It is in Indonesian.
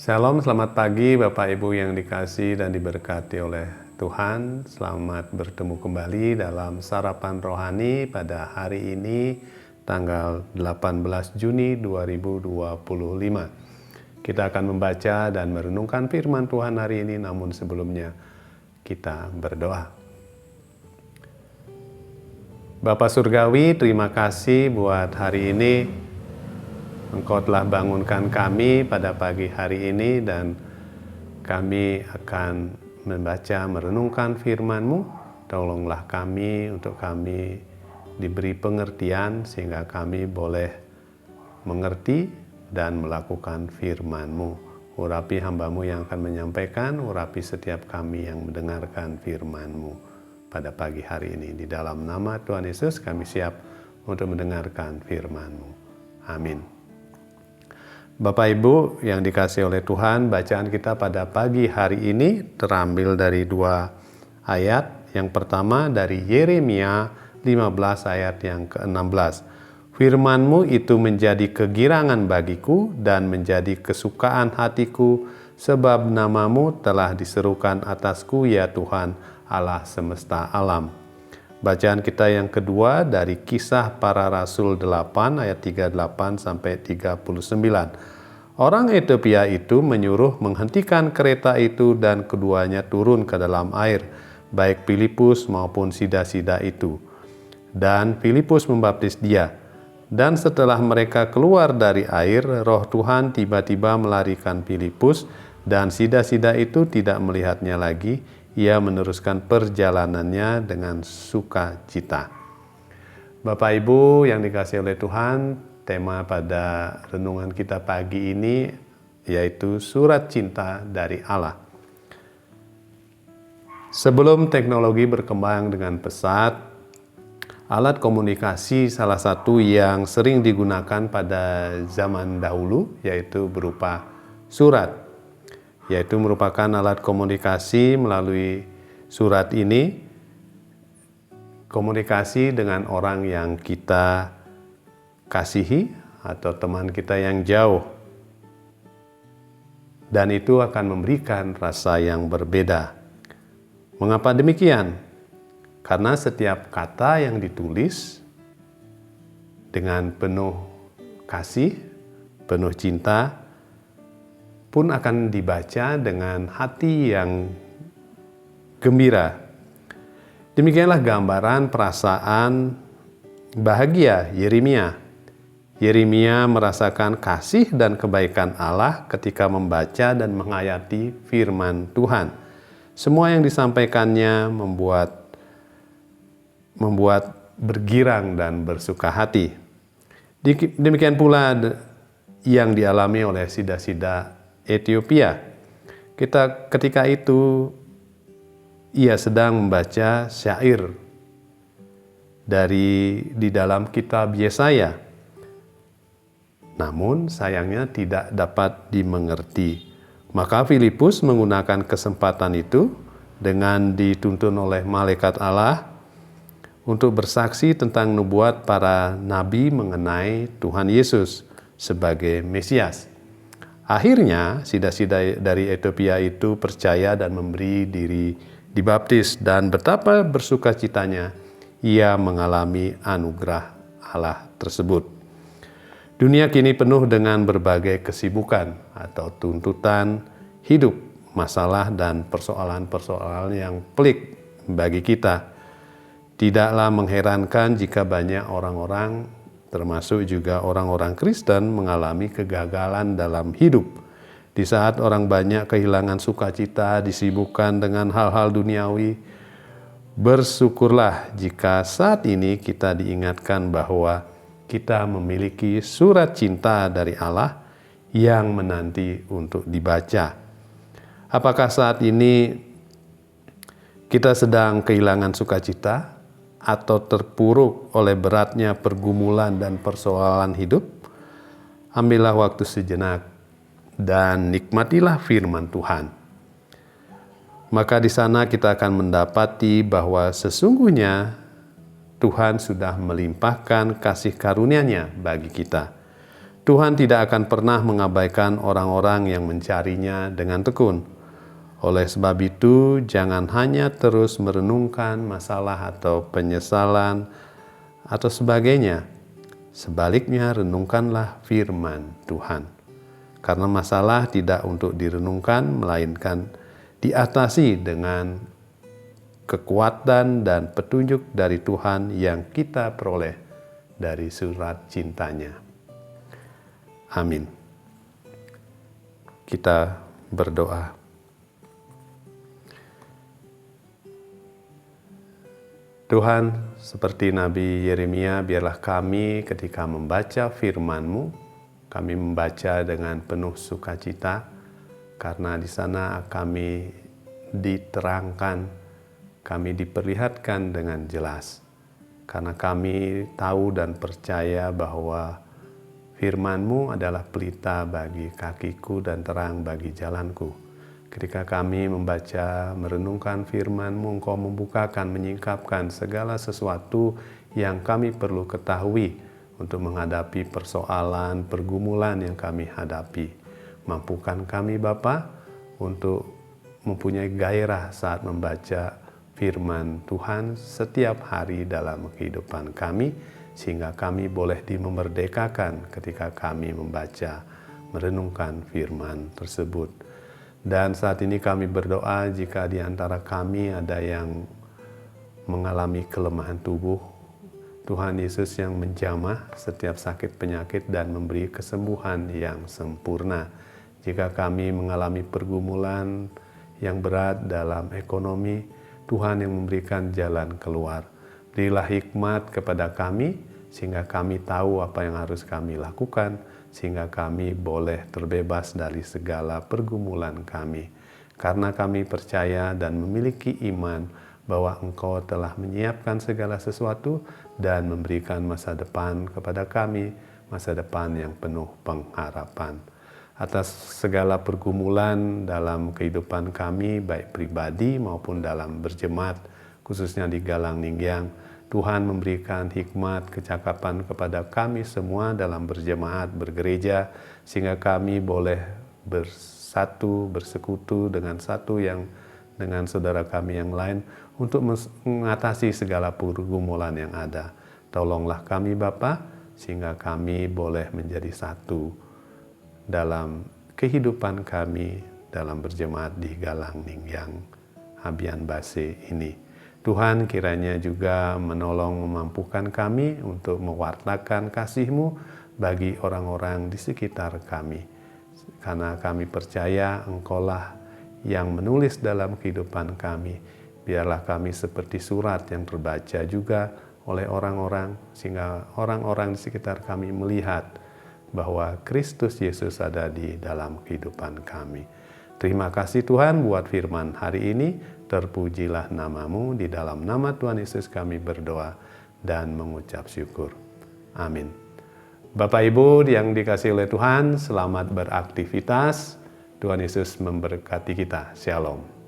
Shalom, selamat pagi Bapak Ibu yang dikasihi dan diberkati oleh Tuhan. Selamat bertemu kembali dalam Sarapan Rohani pada hari ini, tanggal 18 Juni 2025. Kita akan membaca dan merenungkan firman Tuhan hari ini, namun sebelumnya kita berdoa. Bapa Surgawi, terima kasih buat hari ini. Engkau telah bangunkan kami pada pagi hari ini dan kami akan membaca, merenungkan firman-Mu. Tolonglah kami untuk kami diberi pengertian sehingga kami boleh mengerti dan melakukan firman-Mu. Urapi hamba-Mu yang akan menyampaikan, urapi setiap kami yang mendengarkan firman-Mu pada pagi hari ini. Di dalam nama Tuhan Yesus kami siap untuk mendengarkan firman-Mu. Amin. Bapak Ibu yang dikasihi oleh Tuhan, bacaan kita pada pagi hari ini terambil dari dua ayat. Yang pertama dari Yeremia 15 ayat yang ke-16. Firman-Mu itu menjadi kegirangan bagiku dan menjadi kesukaan hatiku, sebab nama-Mu telah diserukan atasku, ya Tuhan Allah semesta alam. Bacaan kita yang kedua dari Kisah Para Rasul 8 ayat 38 sampai 39. Orang Ethiopia itu menyuruh menghentikan kereta itu dan keduanya turun ke dalam air, baik Filipus maupun sida-sida itu. Dan Filipus membaptis dia. Dan setelah mereka keluar dari air, Roh Tuhan tiba-tiba melarikan Filipus dan sida-sida itu tidak melihatnya lagi. Ia meneruskan perjalanannya dengan sukacita. Bapak Ibu yang dikasihi oleh Tuhan, tema pada renungan kita pagi ini yaitu surat cinta dari Allah. Sebelum teknologi berkembang dengan pesat, alat komunikasi salah satu yang sering digunakan pada zaman dahulu yaitu berupa surat. Yaitu merupakan alat komunikasi. Melalui surat ini komunikasi dengan orang yang kita kasihi atau teman kita yang jauh, dan itu akan memberikan rasa yang berbeda. Mengapa demikian? Karena setiap kata yang ditulis dengan penuh kasih, penuh cinta pun akan dibaca dengan hati yang gembira. Demikianlah gambaran perasaan bahagia Yeremia. Yeremia merasakan kasih dan kebaikan Allah ketika membaca dan menghayati firman Tuhan. Semua yang disampaikannya membuat bergirang dan bersuka hati. Demikian pula yang dialami oleh sida-sida Ethiopia. Ketika itu ia sedang membaca syair di dalam kitab Yesaya. Namun sayangnya tidak dapat dimengerti. Maka Filipus menggunakan kesempatan itu dengan dituntun oleh malaikat Allah untuk bersaksi tentang nubuat para nabi mengenai Tuhan Yesus sebagai Mesias. Akhirnya sida-sida dari Ethiopia itu percaya dan memberi diri dibaptis, dan betapa bersukacitanya ia mengalami anugerah Allah tersebut. Dunia kini penuh dengan berbagai kesibukan atau tuntutan hidup, masalah dan persoalan-persoalan yang pelik bagi kita. Tidaklah mengherankan jika banyak orang-orang, termasuk juga orang-orang Kristen, mengalami kegagalan dalam hidup. Di saat orang banyak kehilangan sukacita, disibukkan dengan hal-hal duniawi, bersyukurlah jika saat ini kita diingatkan bahwa kita memiliki surat cinta dari Allah yang menanti untuk dibaca. Apakah saat ini kita sedang kehilangan sukacita atau terpuruk oleh beratnya pergumulan dan persoalan hidup? Ambillah waktu sejenak dan nikmatilah firman Tuhan. Maka di sana kita akan mendapati bahwa sesungguhnya Tuhan sudah melimpahkan kasih karunia-Nya bagi kita. Tuhan tidak akan pernah mengabaikan orang-orang yang mencarinya dengan tekun. Oleh sebab itu, jangan hanya terus merenungkan masalah atau penyesalan atau sebagainya. Sebaliknya, renungkanlah firman Tuhan. Karena masalah tidak untuk direnungkan, melainkan diatasi dengan kekuatan dan petunjuk dari Tuhan yang kita peroleh dari surat cintanya. Amin. Kita berdoa. Tuhan, seperti Nabi Yeremia, biarlah kami ketika membaca firman-Mu, kami membaca dengan penuh sukacita, karena di sana kami diterangkan, kami diperlihatkan dengan jelas. Karena kami tahu dan percaya bahwa firman-Mu adalah pelita bagi kakiku dan terang bagi jalanku. Ketika kami membaca, merenungkan firman-Mu, Engkau membukakan, menyingkapkan segala sesuatu yang kami perlu ketahui untuk menghadapi persoalan, pergumulan yang kami hadapi. Mampukan kami Bapa untuk mempunyai gairah saat membaca firman Tuhan setiap hari dalam kehidupan kami, sehingga kami boleh dimerdekakan ketika kami membaca, merenungkan firman tersebut. Dan saat ini kami berdoa jika di antara kami ada yang mengalami kelemahan tubuh, Tuhan Yesus yang menjamah setiap sakit penyakit dan memberi kesembuhan yang sempurna. Jika kami mengalami pergumulan yang berat dalam ekonomi, Tuhan yang memberikan jalan keluar. Berilah hikmat kepada kami, sehingga kami tahu apa yang harus kami lakukan, sehingga kami boleh terbebas dari segala pergumulan kami. Karena kami percaya dan memiliki iman bahwa Engkau telah menyiapkan segala sesuatu dan memberikan masa depan kepada kami, masa depan yang penuh pengharapan. Atas segala pergumulan dalam kehidupan kami, baik pribadi maupun dalam berjemaat, khususnya di Galang Ninggyang, Tuhan memberikan hikmat, kecakapan kepada kami semua dalam berjemaat, bergereja, sehingga kami boleh bersatu, bersekutu dengan saudara kami yang lain untuk mengatasi segala pergumulan yang ada. Tolonglah kami Bapa, sehingga kami boleh menjadi satu dalam kehidupan kami dalam berjemaat di Galang Ninggyang, Habian Base ini. Tuhan kiranya juga menolong memampukan kami untuk mewartakan kasih-Mu bagi orang-orang di sekitar kami. Karena kami percaya Engkaulah yang menulis dalam kehidupan kami. Biarlah kami seperti surat yang terbaca juga oleh orang-orang, sehingga orang-orang di sekitar kami melihat bahwa Kristus Yesus ada di dalam kehidupan kami. Terima kasih Tuhan buat firman hari ini. Terpujilah nama-Mu, di dalam nama Tuhan Yesus kami berdoa dan mengucap syukur. Amin. Bapak Ibu yang dikasihi oleh Tuhan, selamat beraktivitas. Tuhan Yesus memberkati kita. Shalom.